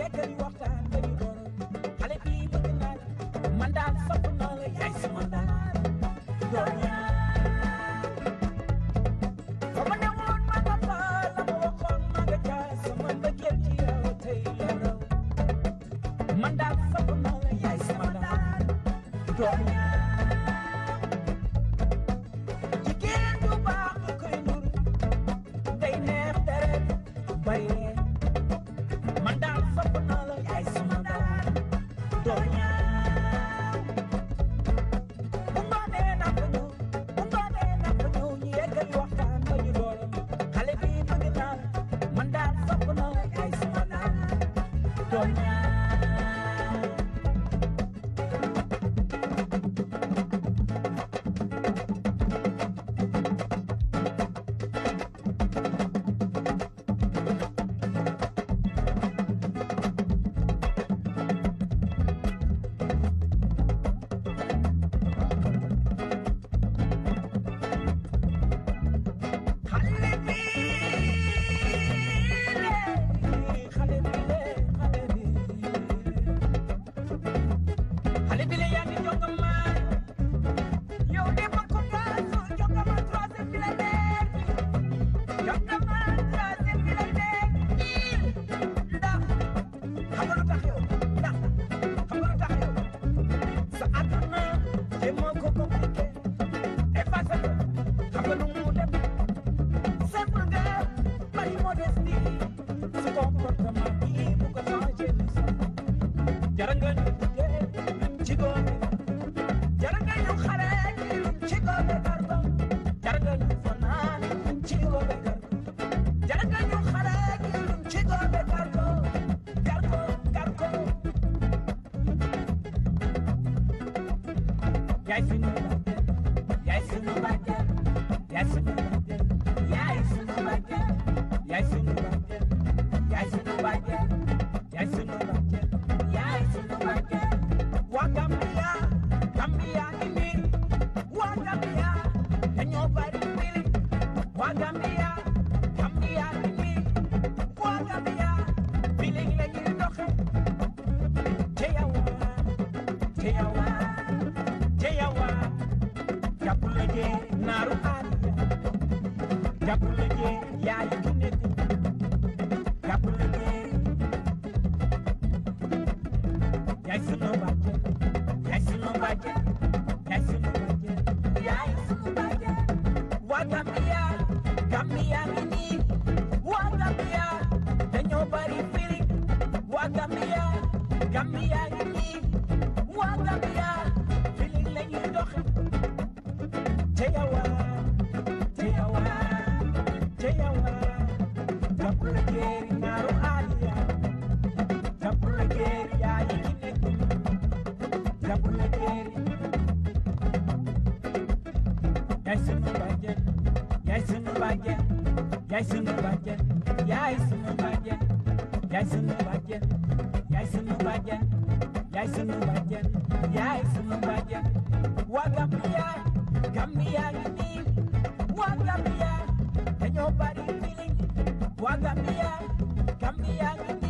yeggali waxtaan ba ñu doon xale bi bëgg naa la man daal sopp naa la yaay sama daal doon fa ma newoon ma nga fa la ma waxoon ma nga ca sama mbëggeel ci yow tey la raw man daal sopp naa la yaay sama daal doon jigéen du baax nga koy nur day neex deret bari man daal sopp naa la yaay sama daal doon bu ngoonee na fa ñëw bu ngoonee na fa ñëw ñu yeggali waxtaan ba ñu doon xale bi bëgg naa la man daal sopp naa la yaay sama daal doon Gambia, Gambia.